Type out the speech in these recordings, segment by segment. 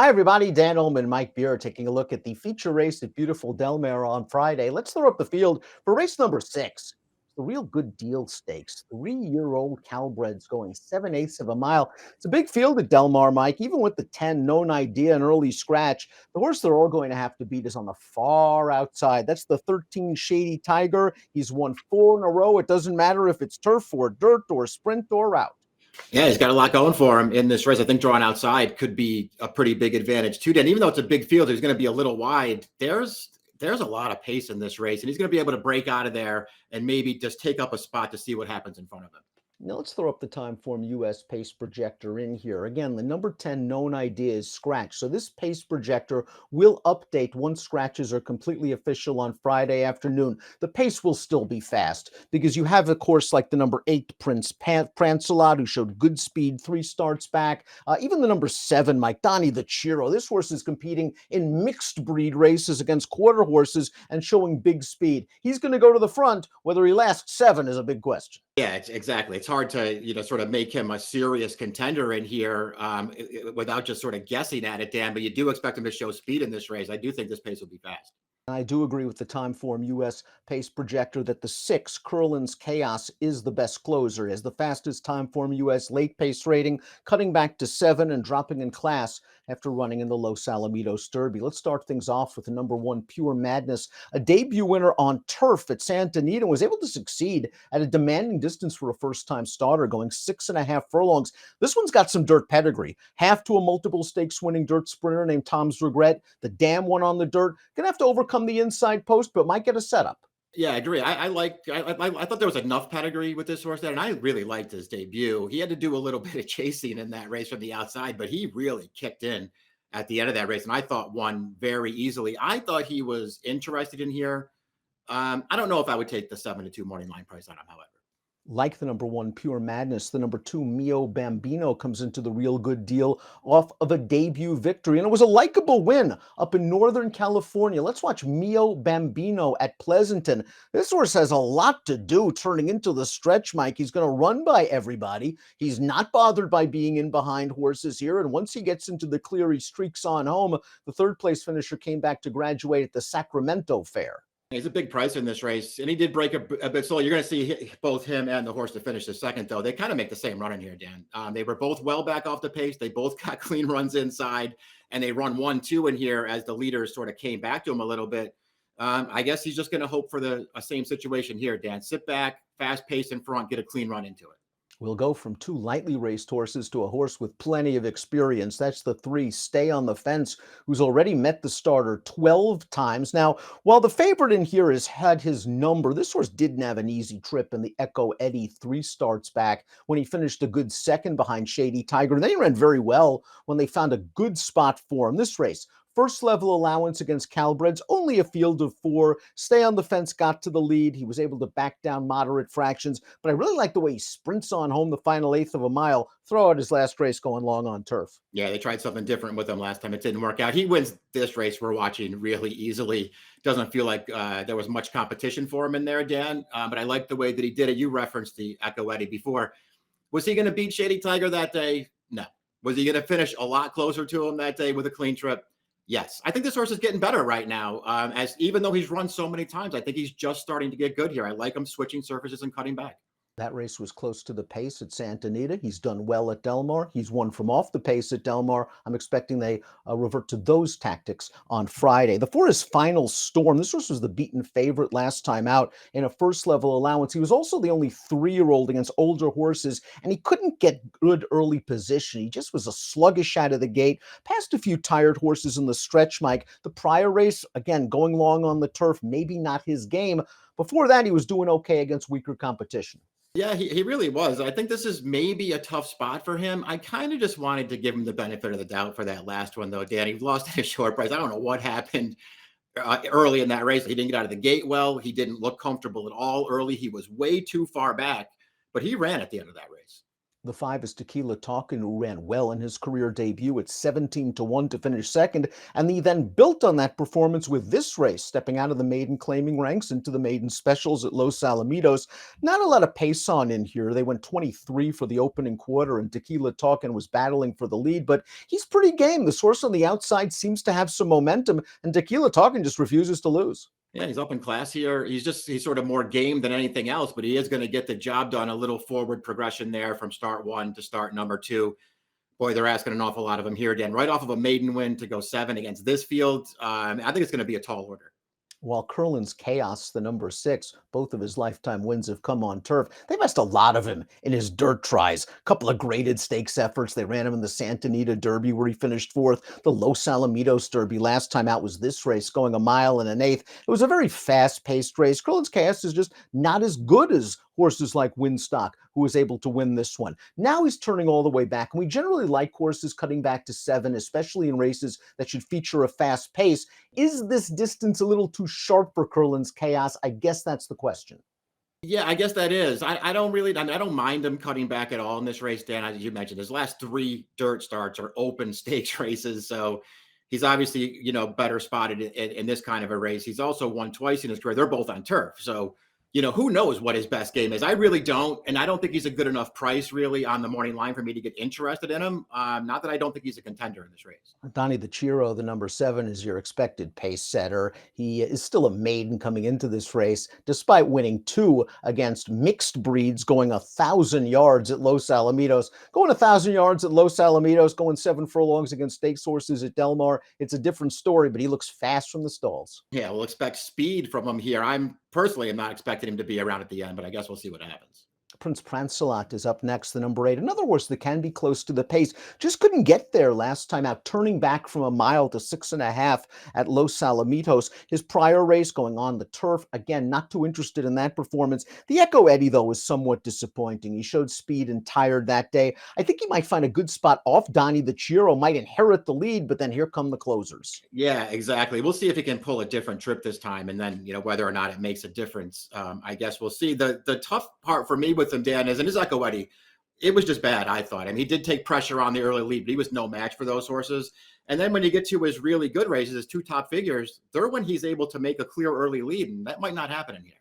Hi, everybody. Dan Illman, Mike Beer, taking a look at the feature race at beautiful Del Mar on Friday. Let's throw up the field for race number 6. The real good deal stakes. 3-year-old Calbreds going 7/8 of a mile. It's a big field at Del Mar, Mike. Even with the 10, known idea, an early scratch, the horse they're all going to have to beat is on the far outside. That's the 13 Shady Tiger. He's won 4 in a row. It doesn't matter if it's turf or dirt or sprint or route. Yeah, he's got a lot going for him in this race. I think drawing outside could be a pretty big advantage too. Dan, even though it's a big field, he's going to be a little wide. There's a lot of pace in this race, and he's going to be able to break out of there and maybe just take up a spot to see what happens in front of him. Now let's throw up the Timeform US pace projector in here. Again, the number 10 known idea is scratch. So this pace projector will update once scratches are completely official on Friday afternoon. The pace will still be fast because you have a course like the number 8 Prince Prancelot, who showed good speed 3 starts back. Even the number 7 Mike Donnie, the Chiro. This horse is competing in mixed breed races against quarter horses and showing big speed. He's going to go to the front. Whether he lasts 7 is a big question. Yeah, exactly. It's hard to, sort of make him a serious contender in here without just sort of guessing at it, Dan. But you do expect him to show speed in this race. I do think this pace will be fast. I do agree with the Timeform US pace projector that the 6 Curlin's Chaos is the best closer, as the fastest Timeform US late pace rating, cutting back to 7 and dropping in class after running in the Los Alamitos Derby. Let's start things off with the number 1 Pure Madness, a debut winner on turf at Santa Anita, and was able to succeed at a demanding distance for a first-time starter, going 6.5 furlongs. This one's got some dirt pedigree. Half to a multiple stakes winning dirt sprinter named Tom's Regret. The Dam one on the dirt. Gonna have to overcome the inside post, but might get a setup. Yeah, I agree. I thought there was enough pedigree with this horse there, and I really liked his debut. He had to do a little bit of chasing in that race from the outside, but he really kicked in at the end of that race, and I thought won very easily. I thought he was interested in here. I don't know if I would take the 7-2 morning line price on him, however. Like the number 1 Pure Madness, the number 2 Mio Bambino comes into the real good deal off of a debut victory, and it was a likable win up in Northern California. Let's watch Mio Bambino at Pleasanton. This horse has a lot to do turning into the stretch, Mike. He's going to run by everybody. He's not bothered by being in behind horses here, and once he gets into the clear, he streaks on home. The third place finisher came back to graduate at the Sacramento Fair. He's a big price in this race, and he did break a bit slow. You're going to see both him and the horse to finish the second, though. They kind of make the same run in here, Dan. They were both well back off the pace. They both got clean runs inside, and they run 1-2 in here as the leaders sort of came back to him a little bit. I guess he's just going to hope for the same situation here, Dan. Sit back, fast pace in front, get a clean run into it. We'll go from 2 lightly raced horses to a horse with plenty of experience. That's the 3 Stay on the Fence, who's already met the starter 12 times. Now, while the favorite in here has had his number, this horse didn't have an easy trip in the Echo Eddie 3 starts back when he finished a good second behind Shady Tiger. And they ran very well when they found a good spot for him. This race, first level allowance against Calbreds, only a field of 4. Stay on the Fence got to the lead. He was able to back down moderate fractions, but I really like the way he sprints on home the final eighth of a mile. Throw out his last race going long on turf. Yeah, they tried something different with him last time. It didn't work out. He wins this race we're watching really easily. Doesn't feel like there was much competition for him in there, Dan, but I like the way that he did it. You referenced the Echo Eddie before. Was he going to beat Shady Tiger that day? No. Was he going to finish a lot closer to him that day with a clean trip? Yes. I think this horse is getting better right now. As even though he's run so many times, I think he's just starting to get good here. I like him switching surfaces and cutting back. That race was close to the pace at Santa Anita. He's done well at Del Mar. He's won from off the pace at Del Mar. I'm expecting they revert to those tactics on Friday. The for his final storm, this horse was the beaten favorite last time out in a first level allowance. He was also the only 3-year-old against older horses, and he couldn't get good early position. He just was a sluggish out of the gate, passed a few tired horses in the stretch, Mike. The prior race, again, going long on the turf, maybe not his game. Before that, he was doing okay against weaker competition. Yeah, he really was. I think this is maybe a tough spot for him. I kind of just wanted to give him the benefit of the doubt for that last one, though, Dan. He lost at a short price. I don't know what happened early in that race. He didn't get out of the gate well. He didn't look comfortable at all early. He was way too far back, but he ran at the end of that race. The 5 is Tequila Talkin, who ran well in his career debut at 17-1 to finish second, and he then built on that performance with this race, stepping out of the maiden claiming ranks into the maiden specials at Los Alamitos. Not a lot of pace on in here. They went 23 for the opening quarter, and Tequila Talkin was battling for the lead, but he's pretty game. The source on the outside seems to have some momentum, and Tequila Talkin just refuses to lose. Yeah, he's up in class here. He's sort of more game than anything else, but he is going to get the job done. A little forward progression there from start one to start number two. Boy, they're asking an awful lot of him here, Dan. Right off of a maiden win to go 7 against this field. I think it's going to be a tall order. While Curlin's Chaos, the number 6, both of his lifetime wins have come on turf. They missed a lot of him in his dirt tries. A couple of graded stakes efforts. They ran him in the Santa Anita Derby where he finished 4th. The Los Alamitos Derby last time out was this race, going a mile and an eighth. It was a very fast-paced race. Curlin's Chaos is just not as good as horses like Winstock, who was able to win this one. Now he's turning all the way back, and we generally like horses cutting back to 7, especially in races that should feature a fast pace. Is this distance a little too sharp for Curlin's Chaos? I guess that's the question. Yeah, I guess that is. I don't really, I don't mind him cutting back at all in this race, Dan. As you mentioned, his last 3 dirt starts are open stakes races. So he's obviously, better spotted in this kind of a race. He's also won twice in his career. They're both on turf. So, who knows what his best game is? I really don't. And I don't think he's a good enough price really on the morning line for me to get interested in him. Not that I don't think he's a contender in this race. Donnie the Chiro, the number 7, is your expected pace setter. He is still a maiden coming into this race, despite winning 2 against mixed breeds, going 1,000 yards at Los Alamitos. Going 1,000 yards at Los Alamitos, going 7 furlongs against stakes horses at Del Mar. It's a different story, but he looks fast from the stalls. Yeah, we'll expect speed from him here. I'm personally am not expecting him to be around at the end, but I guess we'll see what happens. Prince Prancelat is up next, the number 8. Another horse that can be close to the pace. Just couldn't get there last time out, turning back from a mile to 6.5 at Los Alamitos. His prior race going on the turf. Again, not too interested in that performance. The Echo Eddie, though, was somewhat disappointing. He showed speed and tired that day. I think he might find a good spot off Donnie the Chiro, might inherit the lead, but then here come the closers. Yeah, exactly. We'll see if he can pull a different trip this time, and then whether or not it makes a difference. I guess we'll see. The tough part for me with him, Dan, is in his Echo Eddie. It was just bad, I thought. I mean, he did take pressure on the early lead, but he was no match for those horses. And then when you get to his really good races, his 2 top figures, they're when he's able to make a clear early lead, and that might not happen in here.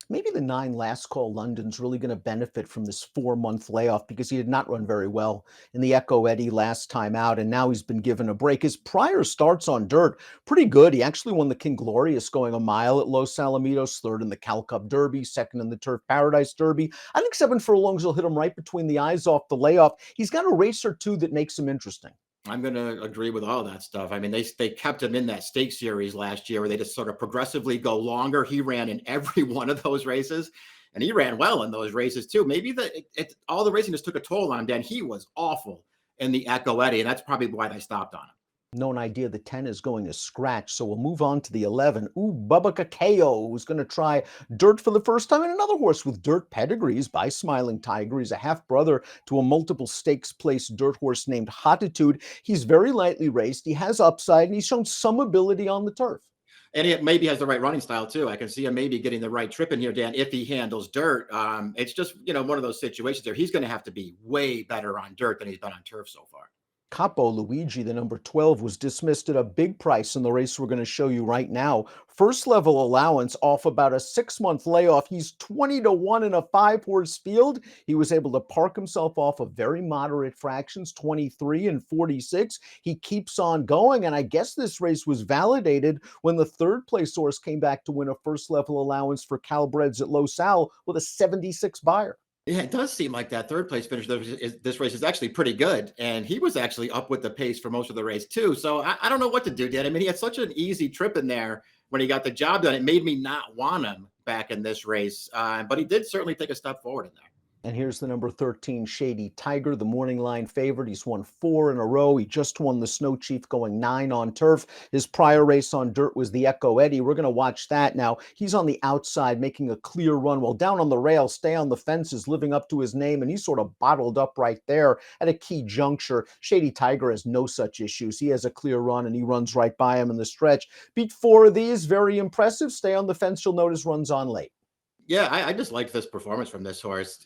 Maybe the 9 Last Call London's really going to benefit from this 4-month layoff because he did not run very well in the Echo Eddie last time out, and now he's been given a break. His prior starts on dirt, pretty good. He actually won the King Glorious going a mile at Los Alamitos, 3rd in the Cal Cup Derby, 2nd in the Turf Paradise Derby. I think 7 furlongs will hit him right between the eyes off the layoff. He's got a race or 2 that makes him interesting. I'm going to agree with all that stuff. I mean, they kept him in that stake series last year where they just sort of progressively go longer. He ran in every one of those races, and he ran well in those races too. Maybe all the racing just took a toll on him. Dan, he was awful in the Echo Eddie, and that's probably why they stopped on him. Known idea the 10 is going to scratch, so we'll move on to the 11. Bubba Kakeo, who's going to try dirt for the first time, and another horse with dirt pedigrees by Smiling Tiger. He's a half-brother to a multiple stakes place dirt horse named Hotitude. He's very lightly raced. He has upside, and he's shown some ability on the turf. And he maybe has the right running style too. I can see him maybe getting the right trip in here, Dan, if he handles dirt. It's just, one of those situations there. He's going to have to be way better on dirt than he's been on turf so far. Capo Luigi, the number 12, was dismissed at a big price in the race we're going to show you right now. First level allowance off about a 6-month layoff. He's 20-1 in a 5-horse field. He was able to park himself off of very moderate fractions, 23 and 46. He keeps on going, and I guess this race was validated when the 3rd place horse came back to win a first level allowance for Calbreds at Los Al with a 76 buyer. Yeah, it does seem like that 3rd place finish this race is actually pretty good. And he was actually up with the pace for most of the race too. So I don't know what to do, Dan. I mean, he had such an easy trip in there when he got the job done. It made me not want him back in this race. But he did certainly take a step forward in there. And here's the number 13, Shady Tiger, the morning line favorite. He's won 4 in a row. He just won the Snow Chief going 9 on turf. His prior race on dirt was the Echo Eddie. We're going to watch that now. He's on the outside making a clear run. Well, down on the rail, stay on the fences, living up to his name, and he's sort of bottled up right there at a key juncture. Shady Tiger has no such issues. He has a clear run, and he runs right by him in the stretch. Beat 4 of these, very impressive. Stay on the fence. You'll notice runs on late. Yeah, I just liked this performance from this horse.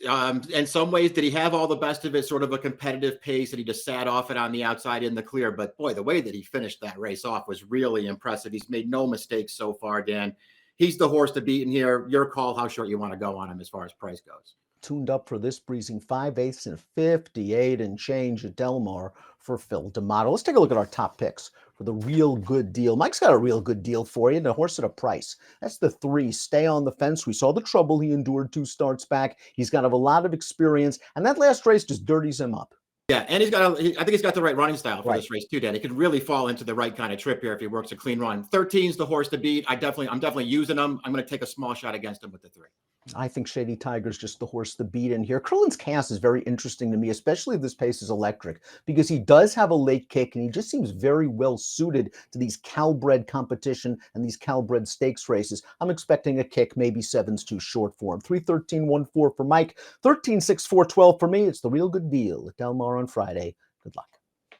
In some ways, did he have all the best of it? Sort of a competitive pace, and he just sat off it on the outside in the clear. But boy, the way that he finished that race off was really impressive. He's made no mistakes so far, Dan. He's the horse to beat in here. Your call how short you want to go on him as far as price goes. Tuned up for this breezing 5/8 and 58 and change at Del Mar for Phil D'Amato. Let's take a look at our top picks for the real good deal. Mike's got a real good deal for you, and a horse at a price. That's the 3, Stay on the Fence. We saw the trouble he endured 2 starts back. He's got a lot of experience, and that last race just dirties him up. Yeah, and I think he's got the right running style for Right. this race too, Dan. He could really fall into the right kind of trip here if he works a clean run. 13's the horse to beat. I'm definitely using him. I'm going to take a small shot against him with the 3. I think Shady Tiger's just the horse to beat in here. Curlin's Chaos is very interesting to me, especially if this pace is electric, because he does have a late kick and he just seems very well suited to these Calbred competition and these Calbred stakes races. I'm expecting a kick, maybe 7's too short for him. 3-13-1-4 for Mike, 13-6-4-12 for me. It's the real good deal at Del Mar on Friday. Good luck.